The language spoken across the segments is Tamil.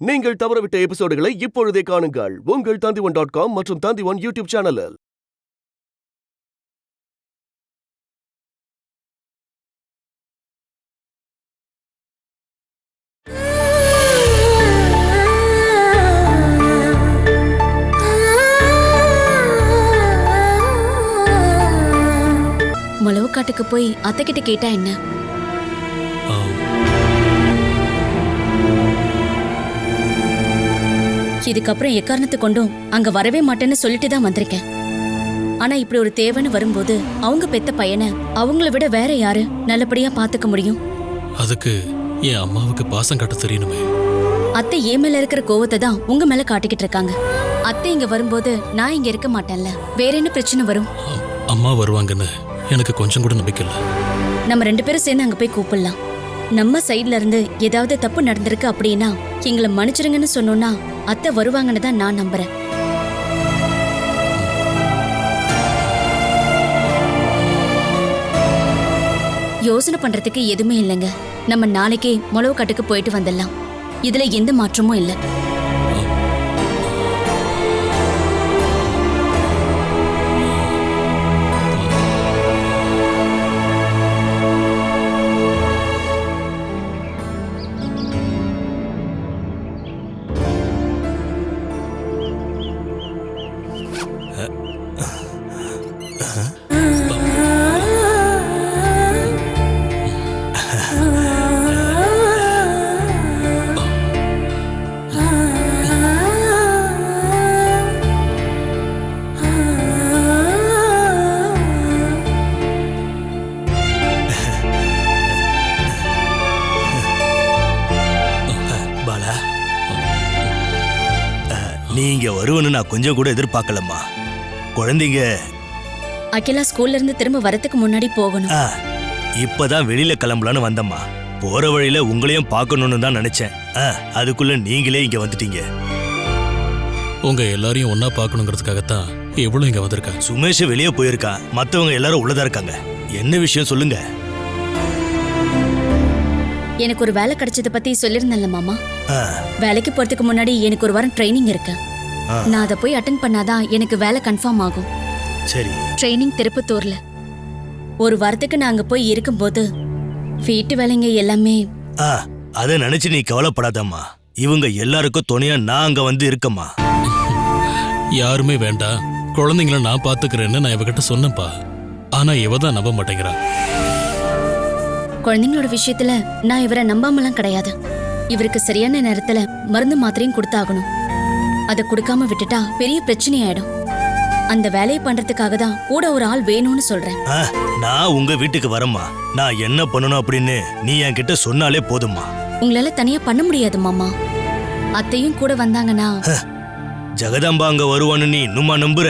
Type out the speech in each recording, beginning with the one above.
நீங்கள் தவறவிட்ட எபிசோடுகளை இப்பொழுதே காணுங்கள் உங்கள் Tandivan.com மற்றும் Tandivan யூடியூப் சேனலில். மலவுக்காட்டுக்கு போய் அத்தை கிட்ட கேட்டா என்ன? இதுக்கப்புறம் எக்காரணத்தை கொண்டும் அங்க வரவே மாட்டேன்னு சொல்லிட்டு தான் வந்திருக்கேன். ஆனா இப்படி ஒரு தேவைன்னு வரும்போது அவங்க பெத்த பையனை அவங்கள விட வேற யாரு நல்லபடியா பாத்துக்க முடியும்? அதுக்கு என் அம்மாவுக்கு பாசம் காட்ட தெரியணுமே. அத்தை என் மேல இருக்கிற கோவத்தை தான் உங்க மேல காட்டிக்கிட்டு இருக்காங்க. அத்தை இங்க வரும்போது நான் இங்க இருக்க மாட்டேன்ல, வேற என்ன பிரச்சனை வரும்? அம்மா வருவாங்கன்னு எனக்கு கொஞ்சம் கூட நம்பிக்கை இல்லை. நம்ம 2 பேரும் சேர்ந்து அங்க போய் கூப்பிடலாம். நம்ம சைட்ல இருந்து ஏதாவது தப்பு நடந்திருக்கு அப்படின்னா எங்களை மன்னிச்சிருங்கன்னு சொன்னோம்னா அத்தை வருவாங்கன்னு தான் நான் நம்புறேன். யோசனை பண்றதுக்கு எதுவுமே இல்லைங்க. நம்ம நாளைக்கே மொளவுக்காட்டுக்கு போயிட்டு வந்துடலாம். இதுல எந்த மாற்றமும் இல்லை. நீங்க வருவன்னு நான் கொஞ்சம் கூட எதிர்பார்க்கலம்மா. குழந்தைங்க அகிலா ஸ்கூல்ல இருந்து திரும்ப வரதுக்கு முன்னாடி போகணும். இப்பதான் வெளியில கிளம்பலான்னு வந்தம்மா. போற வழியில உங்களையும் பார்க்கணும்னு தான் நினைச்சேன். அதுக்குள்ள நீங்களே இங்க வந்துட்டீங்க. உங்க எல்லாரையும் ஒன்னா பார்க்கணுங்கிறதுக்காகத்தான் எவ்வளவு இங்க வந்திருக்கா. சுமேஷ் வெளியே போயிருக்கா, மத்தவங்க எல்லாரும் உள்ளதா இருக்காங்க. என்ன விஷயம் சொல்லுங்க. எனக்கு ஒரு வேலை கிடைச்சத பத்தி சொல்லிருந்தேன்ல மாமா. வேலைக்கு போறதுக்கு முன்னாடி எனக்கு ஒரு வாரம் ட்ரைனிங் இருக்கு. நான் அதை போய் அட்டென்ட் பண்ணாதான் எனக்கு வேலை கன்ஃபார்ம் ஆகும். சரி. ட்ரைனிங் திருப்பத்தூர்ல. ஒரு வாரத்துக்கு நான் அங்க போய் இருக்கும்போது வீட்டு வேலைங்க எல்லாமே. அதை நினைச்சு நீ கவலைப்படாதம்மா. இவங்க எல்லாருக்கும் துணையா நான் அங்க வந்து இருக்கம்மா. யாருமே வேண்டாம், குழந்தைங்கள நான் பாத்துக்கிறேன்னு நான் இவகிட்ட சொன்னப்பா. ஆனா இவதான் நம்ப மாட்டேங்கிறா. குழந்தைங்களோட விஷயத்துல நான் இவரை நம்பாமலாம் கிடையாது. இவருக்கு சரியான நேரத்துல மருந்து மாத்திரையும் கொடுத்தாகணும். அதை கொடுக்காம விட்டுட்டா பெரிய பிரச்சனை ஆயிடும். அந்த வேலையை பண்றதுக்காக தான் கூட ஒரு ஆள் வேணும்னு சொல்றேன். நான் உங்க வீட்டுக்கு வரேம்மா. நான் என்ன பண்ணணும் அப்படின்னு நீ என்கிட்ட சொன்னாலே போதும்மா. உங்களால தனியா பண்ண முடியாது மாமா. அத்தையும் கூட வந்தாங்கன்னா. ஜெகதாம்பா அங்க வருவான்னு நீ இன்னுமா நம்புற?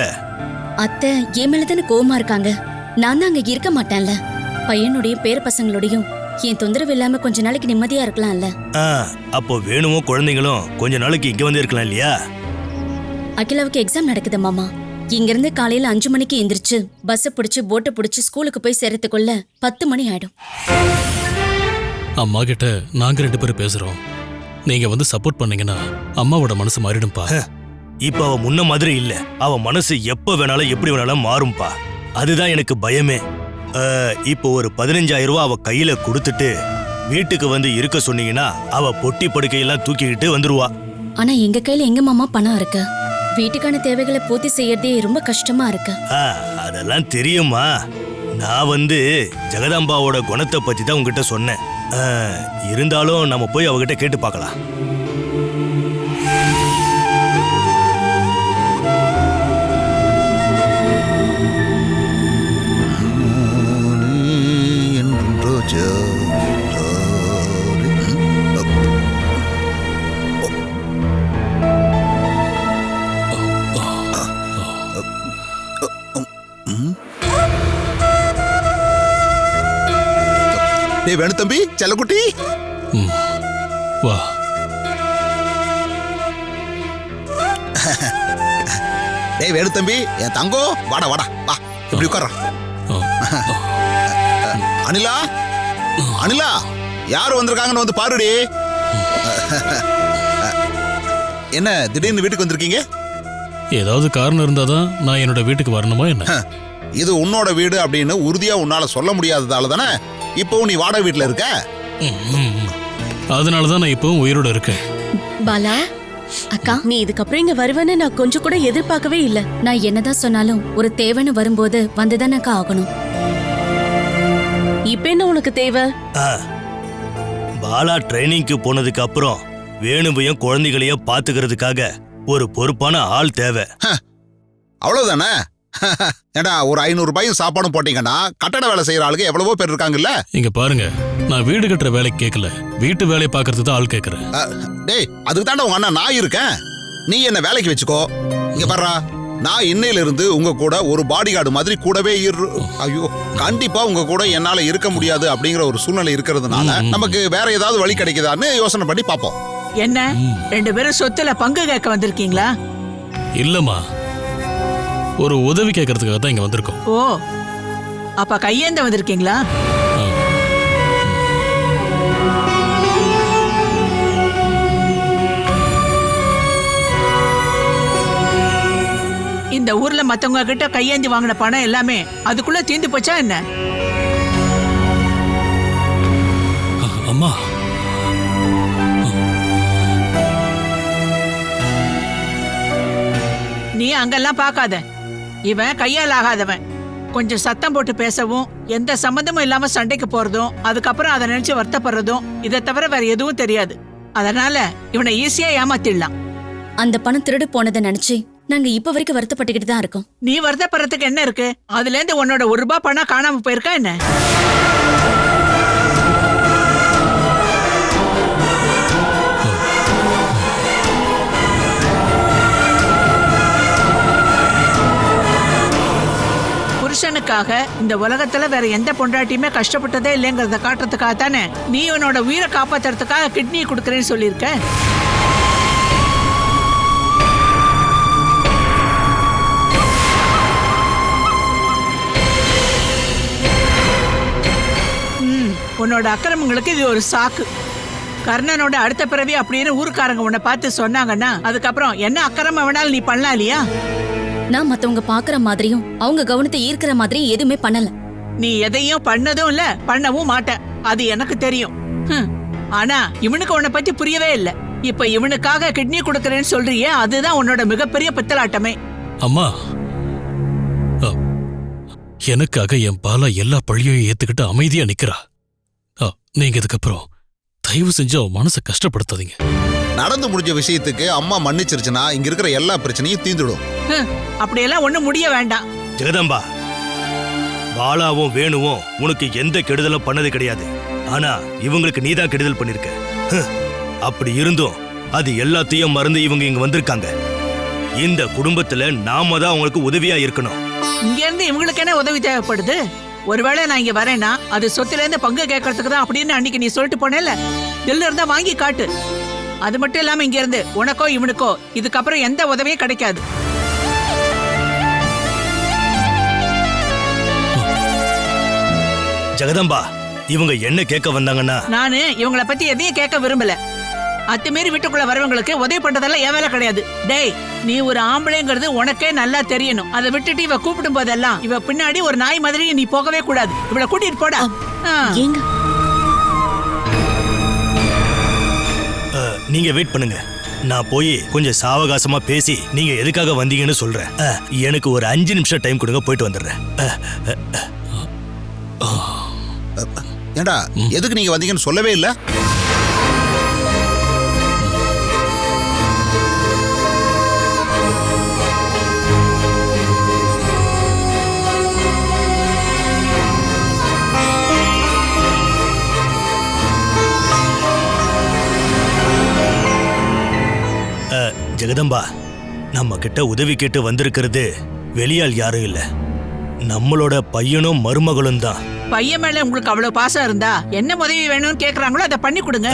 அத்தை என் மேலதானே கோவமா இருக்காங்க. நான் தான் அங்க இருக்க மாட்டேன்ல. பையனுடைய பேர பசங்களோடையும் என் தொந்தரவு இல்லாம கொஞ்ச நாளைக்கு நிம்மதியா இருக்கலாம்ல. அப்போ வேணுமோ குழந்தைங்களும் கொஞ்ச நாளைக்கு இங்க வந்து இருக்கலாம் இல்லையா? அகிலாவுக்கு எக்ஸாம் நடக்குது மாமா. இங்க இருந்து காலையில 5 மணிக்கு எந்திரிச்சு பஸ் பிடிச்சு போட்டை பிடிச்சு ஸ்கூலுக்கு போய் சேர்றதுக்குள்ள 10 மணி ஆயிடும். அம்மா கிட்ட நாங்க 2 பேரும் பேசுறோம். நீங்க வந்து சப்போர்ட் பண்ணீங்கன்னா அம்மாவோட மனசு மாறிடும்பா. இப்ப அவ முன்ன மாதிரி இல்ல. அவ மனசு எப்ப வேணாலும் எப்படி வேணாலும் மாறும்பா. அதுதான் எனக்கு பயமே. இப்போ ஒரு 15,000 ரூபாய் அவ கையில கொடுத்துட்டு வீட்டுக்கு வந்து இருக்க சொன்னீங்கன்னா அவ பொட்டி படுக்கையெல்லாம் தூக்கிக்கிட்டு வந்துருவா. ஆனா எங்க கையில எங்க மாமா பணம் இருக்கு? வீட்டுக்கான தேவைகளை பூர்த்தி செய்யறதே ரொம்ப கஷ்டமா இருக்கு. அதெல்லாம் தெரியுமா. நான் வந்து ஜெகதாம்பாவோட குணத்தை பத்தி தான் உங்ககிட்ட சொன்னேன். இருந்தாலும் நம்ம போய் அவகிட்ட கேட்டு பார்க்கலாம். வேணு தம்பி, செல்லக்குட்டி வா. டேய் வேணு தம்பி, என் தங்கோ, வாடா வாடா வா, இப்படி உட்கார்றா. அனிலா, அனிலா, யார் வந்திருக்காங்கன்னு வந்து பாருடி. என்ன திடீர்னு வீட்டுக்கு வந்திருக்கீங்க? ஏதாவது காரணம் இருந்தாதான் நான் என்னோட வீட்டுக்கு வரணுமா என்ன? இது உன்னோட வீடு அப்படின்னு உறுதியா உன்னால சொல்ல முடியாததால தானே இப்பவும் நீ வாடகை வீட்டுல இருக்க. அதனாலதான் நான் இப்பவும் உயிரோட இருக்கேன். பாலா அக்கா, நீ இதுக்கப்புறம் இங்க வருவேன்னு நான் கொஞ்சம் கூட எதிர்பார்க்கவே இல்ல. நான் என்னதான் சொன்னாலும் ஒரு தேவைன்னு வரும்போது வந்துதானக்கா ஆகணும். இப்ப என்ன உனக்கு தேவை? பாலா ட்ரைனிங்க்கு போனதுக்கு அப்புறம் வேணுவையும் குழந்தைகளையும் பாத்துக்கிறதுக்காக ஒரு பொறுப்பான ஆள் தேவை. அவ்வளவுதானே? ஏடா ஒரு 500 ரூபாயும் சாப்பாடும் போட்டீங்கன்னா கட்டட வேலை செய்யற ஆளுக்கு எவ்வளவோ பேர் இருக்காங்கல்ல. இங்க பாருங்க, நான் வீடு கட்டுற வேலைக்கு கேட்கல, வீட்டு வேலையை பாக்குறது தான் ஆள் கேட்கறேன். டேய், அதுக்கு தாண்டா உங்க அண்ணா நான் இருக்கேன். நீ என்ன வேலைக்கு வச்சுக்கோ. இங்க பாருடா, நான் இன்னையில இருந்து உங்க கூட ஒரு பாடி கார்டு மாதிரி கூடவே ஐயோ, கண்டிப்பா உங்க கூட என்னால இருக்க முடியாது அப்படிங்கிற ஒரு சூழ்நிலை இருக்கிறதுனால நமக்கு வேற ஏதாவது வழி கிடைக்குதான்னு யோசனை பண்ணி பாப்போம். என்ன 2 பேரும் சொத்துல பங்கு கேட்க வந்திருக்கீங்களா? இல்லம்மா, ஒரு உதவி கேட்கறதுக்காக தான் இங்க வந்திருக்கோம். ஓ, அப்ப கையேந்த வந்திருக்கீங்களா? இந்த ஊர்ல மத்தவங்க கிட்ட கையேந்தி வாங்கின பணம் எல்லாமே அதுக்குள்ள தீந்து போச்சா என்ன? அம்மா, நீ அங்கெல்லாம் பார்க்காத. இவன் கையால் ஆகாதவன். கொஞ்சம் சத்தம் போட்டு பேசவும் எந்த சம்மந்தமும் இல்லாம சண்டைக்கு போறதும் அதுக்கப்புறம் அதை நினைச்சு வருத்தப்படுறதும் இதை தவிர வேற எதுவும் தெரியாது. அதனால இவனை ஈஸியா ஏமாத்திடலாம். அந்த பணம் திருடு போனதை நினைச்சு நாங்க இப்ப வரைக்கும் வருத்தப்பட்டுக்கிட்டு தான் இருக்கோம். நீ வருத்தப்படுறதுக்கு என்ன இருக்கு? அதுல இருந்து உன்னோட 1 ரூபாய் பணம் காணாம போயிருக்கா என்ன? புருஷனுக்காக இந்த உலகத்துல வேற எந்த பொண்டாட்டியுமே கஷ்டப்பட்டதே இல்லைங்கிறத காட்டுறதுக்காக தானே நீ உன்னோட உயிரை காப்பாத்துறதுக்காக கிட்னி கொடுக்கறேன்னு சொல்லியிருக்க. உன்னோட அக்கிரமங்களுக்கு இது ஒரு சாக்கு. கர்ணனோட அடுத்த பிறவி அப்படின்னு ஊருக்காரங்க உன்னை பார்த்து சொன்னாங்கன்னா அதுக்கப்புறம் என்ன அக்கிரமம் வேணாலும் நீ பண்ணலாம் இல்லையா? நான் மத்தவங்க பாக்குற மாதிரியும் அவங்க கவனத்தை ஈர்க்கிற மாதிரியும் எதுவுமே பண்ணல. நீ எதையும் பண்ணதும் இல்ல, பண்ணவும் மாட்ட, அது எனக்கு தெரியும். ஆனா இவனுக்கு உன்னை பத்தி புரியவே இல்ல. இப்ப இவனுக்காக கிட்னி கொடுக்கறேன்னு சொல்றியே, அதுதான் உன்னோட மிகப்பெரிய பித்தலாட்டமே. அம்மா, எனக்காக என் பாலா எல்லா பழியையும் ஏத்துக்கிட்டு அமைதியா நிக்கிறா. நீங்க இதுக்கப்புறம் தயவு செஞ்சு அவன் மனசை கஷ்டப்படுத்தாதீங்க. நடந்து முடிஞ்ச விஷயத்துக்கு அம்மா மன்னிச்சிருச்சுன்னா இங்க இருக்கிற எல்லா பிரச்சனையும் தீந்துடும். அப்படியெல்லாம் ஒண்ணு முடிய வேண்டாம். ஜெகதம்பா, பாலாவும் வேணுவும் உனக்கு எந்த கெடுதலும் பண்ணது கிடையாது. ஆனா இவங்களுக்கு நீதான் கெடுதல் பண்ணிருக்க. அப்படி இருந்தும் அது எல்லாத்தையும் மறந்து இவங்க இங்க வந்திருக்காங்க. இந்த குடும்பத்துல நாம தான் அவங்களுக்கு உதவியா இருக்கணும். இங்க இருந்து இவங்களுக்கு என்ன உதவி தேவைப்படுது? ஒருவேளை நான் இங்க வரேன்னா அது சொத்துல இருந்து பங்கு கேட்கறதுக்கு தான் அப்படின்னு அன்னைக்கு நீ சொல்லிட்டு போனேல, தில்ல இருந்தா வாங்கி காட்டு. அது மட்டும் இல்லாம இங்க இருந்து உனக்கோ இவனுக்கோ இதுக்கப்புறம் எந்த உதவியும் கிடைக்காது. ஜெகதம்பா, இவங்க என்ன கேட்க வந்தாங்கன்னா, நானு இவங்கள பத்தி எதையும் கேட்க விரும்பல. அத்துமீறி வீட்டுக்குள்ள வரவங்களுக்கு உதவி பண்றதெல்லாம் என் வேலை கிடையாது. டேய், நீ ஒரு ஆம்பளைங்கிறது உனக்கே நல்லா தெரியணும். அதை விட்டுட்டு இவ கூப்பிடும் போதெல்லாம் இவ பின்னாடி ஒரு நாய் மாதிரி நீ போகவே கூடாது. இவளை கூட்டிட்டு போடா. ஏங்க நீங்க வெயிட் பண்ணுங்க. நான் போய் கொஞ்சம் சாவகாசமா பேசி நீங்க எதுக்காக வந்தீங்கன்னு சொல்றேன். எனக்கு ஒரு 5 நிமிஷம் டைம் கொடுங்க, போயிட்டு வந்துடுறேன். ஏண்டா, எதுக்கு நீங்க வந்தீங்கன்னு சொல்லவே இல்ல? ஜெகதம்பா, நம்ம கிட்ட உதவி கேட்டு வந்திருக்கிறது வெளியால் யாரும் இல்ல, நம்மளோட பையனும் மருமகளும் தான். பையன் மேல உங்களுக்கு அவ்வளவு பாசம் இருந்தா என்ன உதவி வேணும்னு கேக்குறாங்களோ அதை பண்ணி கொடுங்க.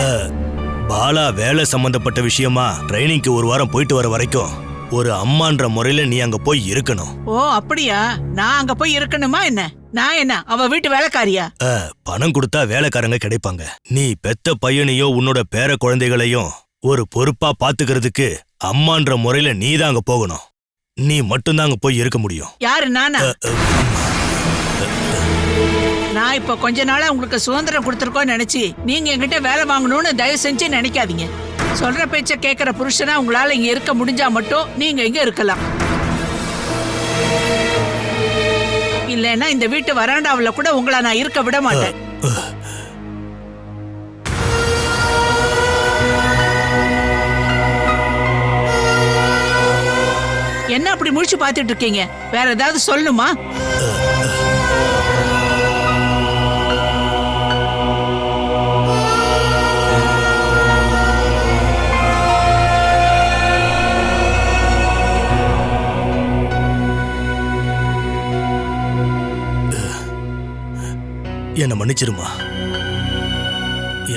பாலா வேலை சம்பந்தப்பட்ட விஷயமா ட்ரைனிங்க்கு 1 வாரம் போயிட்டு வர வரைக்கும் ஒரு அம்மான்ற முறையில நீ அங்க போய் இருக்கணும். ஓ அப்படியா? நான் அங்க போய் இருக்கணுமா என்ன? நான் என்ன அவ வீட்டு வேலைக்காரியா? பணம் கொடுத்தா வேலைக்காரங்க கிடைப்பாங்க. நீ பெத்த பையனையும் உன்னோட பேர குழந்தைகளையும் ஒரு பொறுப்பா பாத்துக்கிறதுக்கு அம்மான்ற முறையில நீ தான் அங்க போகணும். நீ மட்டும்தான் அங்க போய் இருக்க முடியும். யாரு நானா? நான் இப்ப கொஞ்ச நாளா உங்களுக்கு சுதந்திரம் கொடுத்துருக்கோன்னு நினைச்சு நீங்க என்கிட்ட வேலை வாங்கணும்னு தயவு செஞ்சு நினைக்காதீங்க. சொல்ற பேச்ச கேட்கிற புருஷனா உங்களால இங்க இருக்க முடிஞ்சா மட்டும் நீங்க இங்க இருக்கலாம். இல்லைன்னா இந்த வீட்டு வராண்டாவுல கூட உங்களை நான் இருக்க விட மாட்டேன். என்ன அப்படி முழிச்சு பார்த்துட்டு இருக்கீங்க? வேற ஏதாவது சொல்லணுமா? என்ன மன்னிச்சிருமா.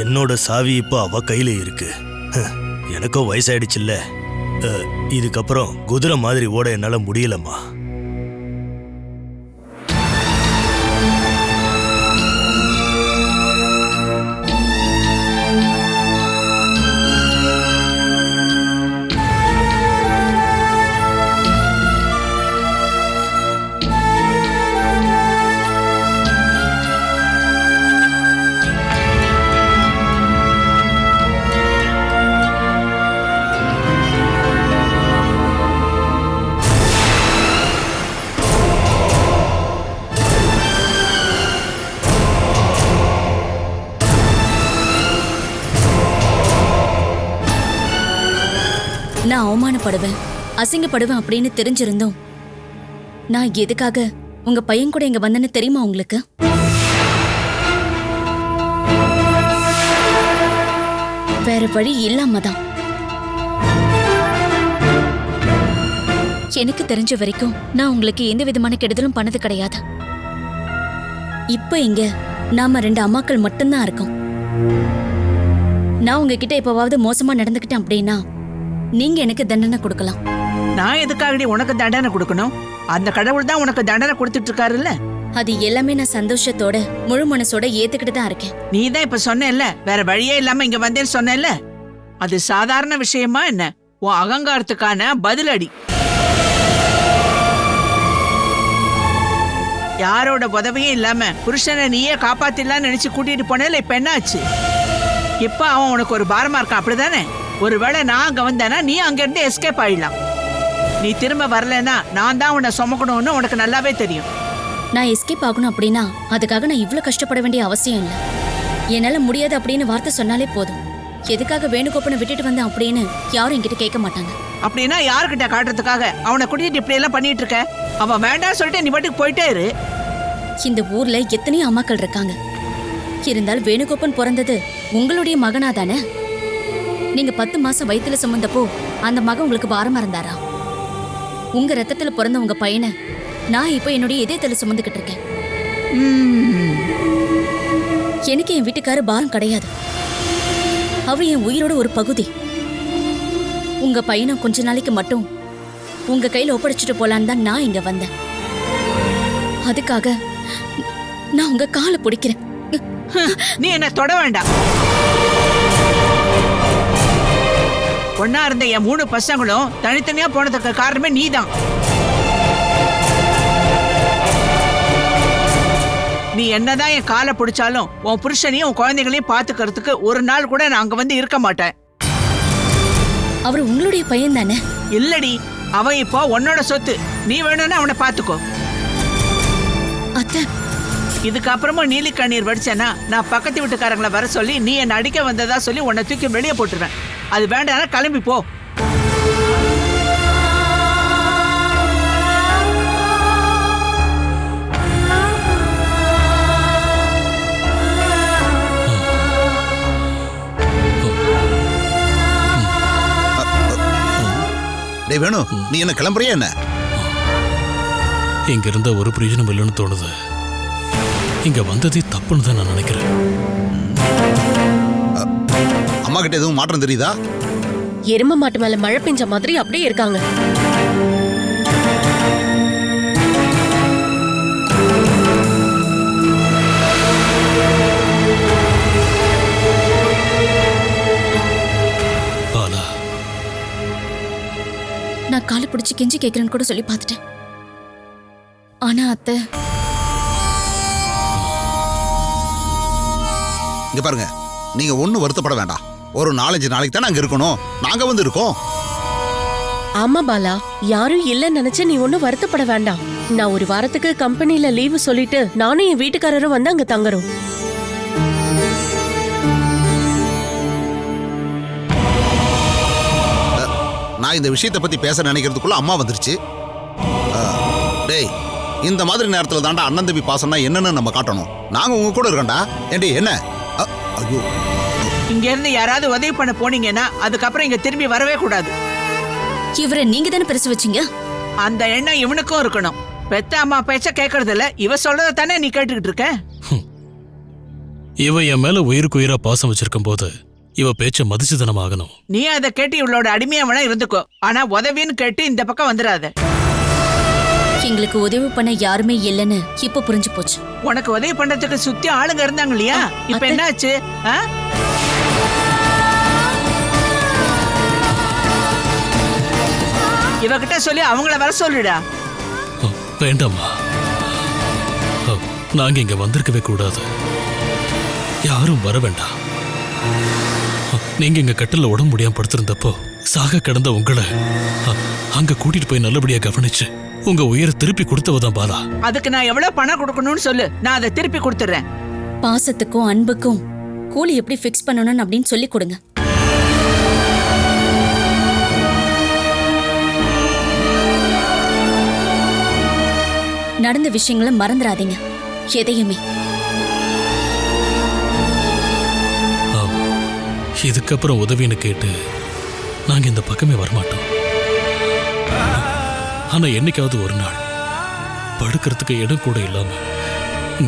என்னோட சாவி இப்போ அவ கையில இருக்கு. எனக்கும் வயசாயிடுச்சுல்ல. இதுக்கப்புறம் குதிரை மாதிரி ஓட என்னால முடியலம்மா. நான் அவமானப்படுவேன், அசிங்கப்படுவேன் அப்படின்னு தெரிஞ்சிருந்தோம் நான் எதுக்காக உங்க பையன் கூட இங்க வந்தேன்னு தெரியுமா உங்களுக்கு? வேற வழி இல்லாம தான். எனக்கு தெரிஞ்ச வரைக்கும் நான் உங்களுக்கு எந்த விதமான கெடுதலும் பண்ணது கிடையாது. இப்ப இங்க நாம 2 அம்மாக்கள் மட்டும்தான் இருக்கோம். நான் உங்ககிட்ட எப்பவாவது மோசமா நடந்துக்கிட்டேன் அப்படின்னா நீங்க எனக்கு தண்டனை கொடுக்கலாம். நான் எதுக்காகடி உனக்கு தண்டனை கொடுக்கணும்? அந்த கடவுள் தான் உனக்கு தண்டனை கொடுத்துட்டு இருக்காருல்ல. அது எல்லாமே நான் சந்தோஷத்தோட முழு மனசோட ஏத்துக்கிட்டு தான் இருக்கேன். நீ தான் இப்ப சொன்னேல்ல, வேற வழியே இல்லாம இங்க வந்தேன்னு சொன்னேல்ல. அது சாதாரண விஷயமா என்ன? உன் அகங்காரத்துக்கான பதிலடி. யாரோட உதவியும் இல்லாம புருஷனை நீயே காப்பாத்திடலாம்னு நினைச்சு கூட்டிட்டு போனேல, இப்ப என்ன ஆச்சு? இப்ப அவன் உனக்கு ஒரு பாரமா இருக்கான், அப்படிதானே? ஒருவேளை நான் அங்க வந்தேன்னா நீ அங்க இருந்து எஸ்கேப் ஆயிடலாம். நீ திரும்ப வரலன்னா நான் தான் உன்னை சுமக்கணும்னு உனக்கு நல்லாவே தெரியும். நான் எஸ்கேப் ஆகணும் அப்படின்னா அதுக்காக நான் இவ்ளோ கஷ்டப்பட வேண்டிய அவசியம் இல்லை. என்னால முடியாது அப்படின்னு வார்த்தை சொன்னாலே போதும். எதுக்காக வேணுகோப்பனை விட்டுட்டு வந்தேன் அப்படின்னு யாரும் என்கிட்ட கேட்க மாட்டாங்க. அப்படின்னா யாருக்கிட்ட காட்டுறதுக்காக அவனை கூட்டிட்டு இப்படி எல்லாம் பண்ணிட்டு இருக்க? அவன் வேண்டாம் சொல்லிட்டு நீ பாட்டுக்கு போயிட்டே இரு. இந்த ஊர்ல எத்தனையோ அம்மாக்கள் இருக்காங்க. இருந்தாலும் வேணுகோப்பன் பிறந்தது உங்களுடைய மகனா தானே? நீங்க 10 மாசம் வயித்துல சுமந்தப்போ அந்த மகன் உங்களுக்கு பாரமா இருந்தாரா? உங்க ரத்தத்துல பிறந்த உங்க பையனை நான் இப்ப என்னுடைய இதயத்துல சுமந்துக்கிட்டு இருக்கேன். எனக்கு என் வீட்டுக்காரு பாரம் கிடையாது. அவர் என் உயிரோட ஒரு பகுதி. உங்க பையனை கொஞ்ச நாளைக்கு மட்டும் உங்க கையில ஒப்படைச்சிட்டு போலான்னு தான் நான் இங்க வந்தேன். அதுக்காக நான் உங்க காலை பிடிக்கிறேன். நீ என்ன தொட வேண்டாம். ஒன்னா இருந்த என் 3 பசங்களும் தனித்தனியா போனதுக்கு காரணமே நீதான். நீ என்னதான் என் காலை பிடிச்சாலும் உன் புருஷனையும் உன் குழந்தைகளையும் பாத்துக்கிறதுக்கு ஒரு நாள் கூட நான் அங்க வந்து இருக்க மாட்டேன். அவர் உங்களுடைய பையன் தானே? இல்லடி, அவன் இப்போ உன்னோட சொத்து. நீ வேணும்னா அவனை பாத்துக்கோ. அத்தை, இதுக்கப்புறமா நீலி கண்ணீர் வடிச்சேன்னா நான் பக்கத்து வீட்டுக்காரங்களை வர சொல்லி நீ என்னை அடிக்க வந்ததா சொல்லி உன்னை தூக்கி வெளியே போட்டுருவேன். அது வேண்டாம்னா கிளம்பி போ. டேய் வேணு, நீ என்ன கிளம்புறியா என்ன? இங்க இருந்த ஒரு பிரயோஜனம் இல்லைன்னு தோணுது. இங்க வந்ததே தப்புன்னு தான் நான் நினைக்கிறேன். அம்மா கிட்ட எதுவும் மாற்றம் தெரியுதா? எரும மாட்டு மேல மழை பெஞ்ச மாதிரி அப்படியே இருக்காங்க. பாலா, நான் காலை பிடிச்சி கெஞ்சி கேட்கறேன்னு கூட சொல்லி பார்த்துட்டேன். ஆனா அத்தை, இங்க பாருங்க, நீங்க ஒண்ணு வருத்தப்பட வேண்டாம். ஒரு 4-5 நாளைக்கு தான் நாங்க இருக்கணும். நாங்க வந்து இருக்கோம். ஆமா பாலா, யாரும் இல்லன்னு நினைச்சு நீ ஒண்ணும் வருத்தப்பட வேண்டாம். நான் ஒரு வாரத்துக்கு கம்பெனில லீவு சொல்லிட்டு நானும் என் வீட்டுக்காரரும் வந்து அங்க தங்குறோம். நான் இந்த விஷயத்தை பத்தி பேச நினைக்கிறதுக்குள்ள அம்மா வந்துருச்சு. டேய், இந்த மாதிரி நேரத்துல தாண்டா அண்ணன் தம்பி பாசம்னா என்னன்னு நம்ம காட்டணும். நாங்க உங்க கூட இருக்கோம்டா. ஏண்டி என்ன? ஐயோ, இங்க இருந்து யாராவது உதவி பண்ண போனீங்கன்னா அதுக்கப்புறம் இங்க திரும்பி வரவே கூடாது. இவரை நீங்க தானே பெருசு வச்சீங்க. அந்த எண்ணம் இவனுக்கும் இருக்கணும். பெத்த அம்மா பேச்ச கேட்கறது இல்ல, இவ சொல்றத தானே நீ கேட்டுக்கிட்டு இருக்க. இவ என் மேல உயிருக்கு உயிரா பாசம் வச்சிருக்கும் போது இவ பேச்ச மதிச்சுதனம் ஆகணும். நீ அதை கேட்டு இவளோட அடிமையா வேணா இருந்துக்கோ. ஆனா உதவின்னு கேட்டு இந்த பக்கம் வந்துடாத. எங்களுக்கு உதவி பண்ண யாருமே இல்லைன்னு இப்ப புரிஞ்சு போச்சு. உனக்கு உதவி பண்றதுக்கு சுத்தி ஆளுங்க இருந்தாங்க இல்லையா? இப்ப என்ன ஆச்சு? இவகிட்ட சொல்லி அவங்கள வர சொல்லுடா. வேண்டாமா, நாங்க இங்க வந்திருக்கவே கூடாது. யாரும் வர வேண்டாம். நீங்க இங்க கட்டில உடம்பு முடியாம படுத்திருந்தப்போ சாக கிடந்த உங்களை அங்க கூட்டிட்டு போய் நல்லபடியா கவனிச்சு உங்க உயிரை திருப்பி கொடுத்தவதான் பாலா. அதுக்கு நான் எவ்வளவு பணம் கொடுக்கணும்னு சொல்லு, நான் அதை திருப்பி கொடுத்துறேன். பாசத்துக்கும் அன்புக்கும் கூலி எப்படி ஃபிக்ஸ் பண்ணணும் அப்படின்னு சொல்லி கொடுங்க. நடந்த விஷயங்களை மறந்துடாதீங்க, எதையுமே. இதுக்கப்புறம் உதவின்னு கேட்டு நாங்க இந்த பக்கமே வரமாட்டோம். ஆனா என்னைக்காவது ஒரு நாள் படுக்கிறதுக்கு இடம் கூட இல்லாம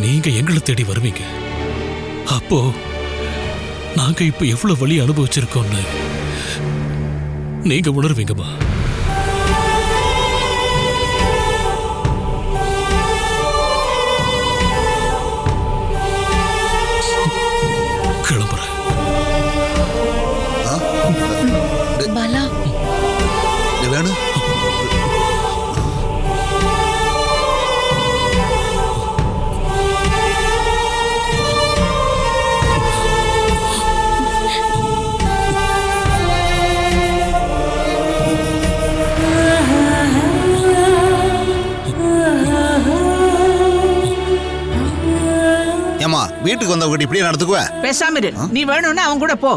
நீங்க எங்களை தேடி வருவீங்க. அப்போ நாங்க இப்ப எவ்வளவு வலி அனுபவிச்சிருக்கோம்னு நீங்க உணர்வீங்கம்மா. கிளம்புறேன். பாலா, வேணும். ஏமா, வீட்டுக்கு வந்தவங்க இப்படியே நடந்துக்குவ? பேசாம இரு. நீ வேணும்னா அவங்க கூட போ.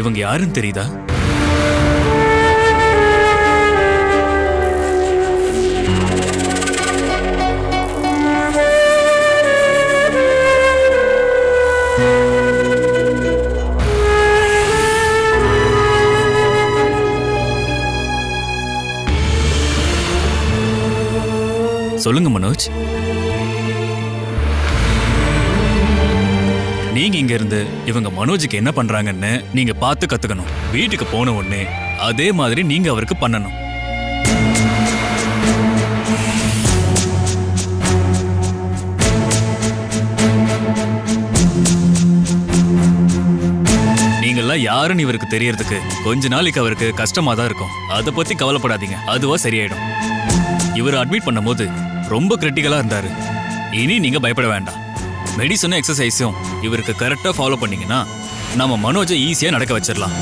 இவங்க யாருன்னு தெரியுதா? சொல்லுங்க மனோஜ். நீங்க இங்க இருந்து இவங்க மனோஜுக்கு என்ன பண்றாங்கன்னு நீங்க பார்த்து கத்துக்கணும். வீட்டுக்கு போன உடனே அதே மாதிரி நீங்க அவருக்கு பண்ணணும். நீங்கெல்லாம் யாருன்னு இவருக்கு தெரியறதுக்கு கொஞ்ச நாளைக்கு அவருக்கு கஷ்டமா தான் இருக்கும். அதை பத்தி கவலைப்படாதீங்க, அதுவா சரியாயிடும். இவர் அட்மிட் பண்ணும்போது ரொம்ப கிரிட்டிக்கலா இருந்தாரு. இனி நீங்க பயப்பட வேண்டாம். மெடிசனும் எக்ஸசைஸும் இவருக்கு கரெக்டா ஃபாலோ பண்ணீங்கன்னா நம்ம மனோஜை ஈஸியா நடக்க வச்சிடலாம்.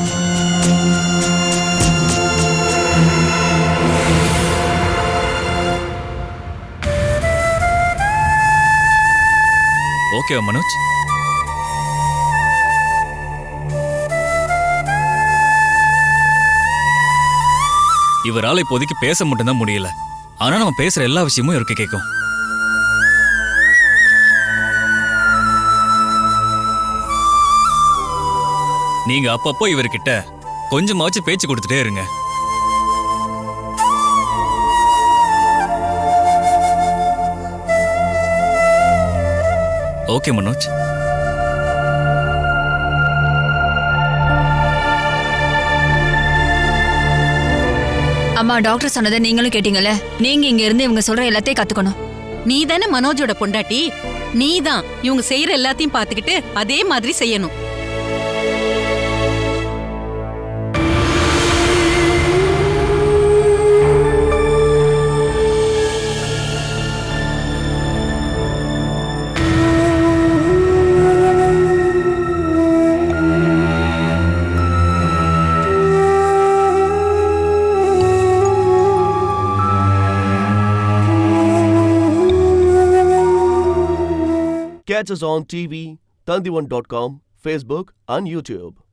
ஓகேவா மனோஜ்? இவரால் இப்போதைக்கு பேச மட்டும்தான் முடியல. ஆனா நம்ம பேசுற எல்லா விஷயமும் இவருக்கு கேட்கும். நீங்க அப்பப்போ இவர்கிட்ட கொஞ்சமாச்சும் பேச்சு கொடுத்துட்டே இருங்க. ஓகே மனோஜ்? அம்மா, டாக்டர் சொன்னதை நீங்களும் கேட்டீங்கல்ல. நீங்க இங்க இருந்து இவங்க சொல்ற எல்லாத்தையும் கத்துக்கணும். நீ தானே மனோஜோட பொண்டாட்டி. நீ தான் இவங்க செய்யற எல்லாத்தையும் பார்த்துக்கிட்டு அதே மாதிரி செய்யணும். Catch us on TV, Tandivan.com, Facebook and YouTube.